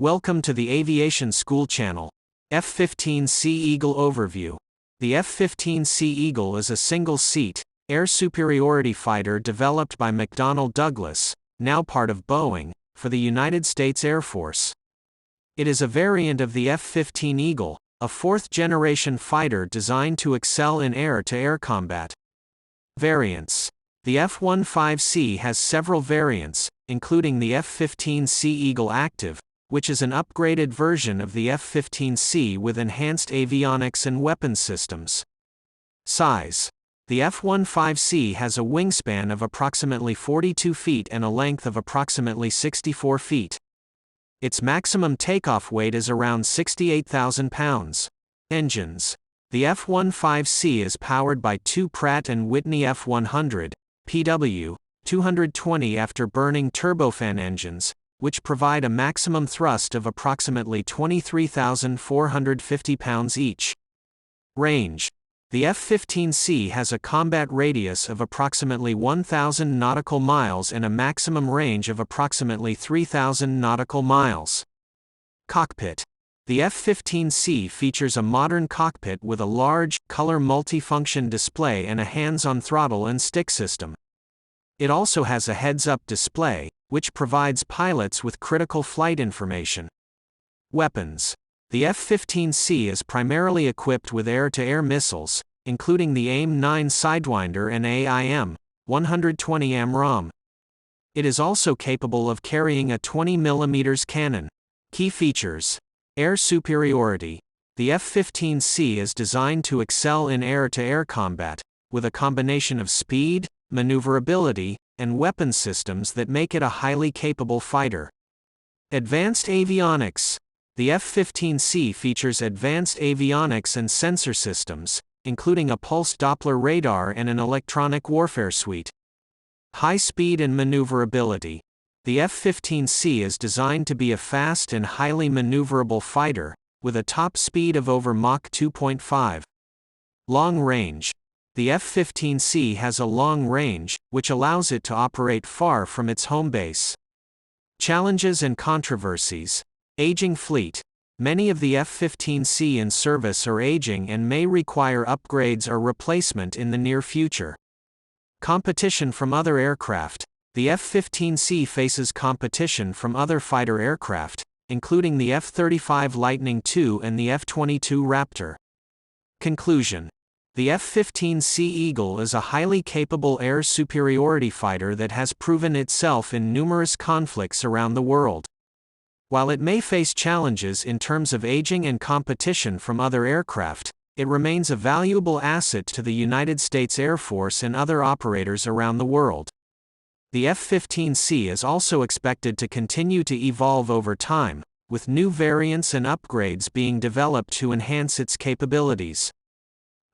Welcome to the Aviation School channel. F-15C Eagle Overview. The F-15C Eagle is a single-seat, air superiority fighter developed by McDonnell Douglas, now part of Boeing, for the United States Air Force. It is a variant of the F-15 Eagle, a fourth-generation fighter designed to excel in air-to-air combat. Variants. The F-15C has several variants, including the F-15C Eagle Active, which is an upgraded version of the F-15C with enhanced avionics and weapons systems. Size. The F-15C has a wingspan of approximately 42 feet and a length of approximately 64 feet. Its maximum takeoff weight is around 68,000 pounds. Engines. The F-15C is powered by two Pratt Whitney F100-PW-220 afterburning turbofan engines, which provide a maximum thrust of approximately 23,450 pounds each. Range. The F-15C has a combat radius of approximately 1,000 nautical miles and a maximum range of approximately 3,000 nautical miles. Cockpit. The F-15C features a modern cockpit with a large, color multifunction display and a hands-on throttle and stick system. It also has a heads-up display, which provides pilots with critical flight information. Weapons. The F-15C is primarily equipped with air-to-air missiles, including the AIM-9 Sidewinder and AIM-120 AMRAAM. It is also capable of carrying a 20 mm cannon. Key features. Air superiority. The F-15C is designed to excel in air-to-air combat, with a combination of speed, maneuverability, and weapon systems that make it a highly capable fighter. Advanced avionics. The F-15C features advanced avionics and sensor systems, including a pulse Doppler radar and an electronic warfare suite. High speed and maneuverability. The F-15C is designed to be a fast and highly maneuverable fighter, with a top speed of over Mach 2.5. Long range. The F-15C has a long range, which allows it to operate far from its home base. Challenges and controversies. Aging fleet. Many of the F-15C in service are aging and may require upgrades or replacement in the near future. Competition from other aircraft. The F-15C faces competition from other fighter aircraft, including the F-35 Lightning II and the F-22 Raptor. Conclusion. The F-15C Eagle is a highly capable air superiority fighter that has proven itself in numerous conflicts around the world. While it may face challenges in terms of aging and competition from other aircraft, it remains a valuable asset to the United States Air Force and other operators around the world. The F-15C is also expected to continue to evolve over time, with new variants and upgrades being developed to enhance its capabilities.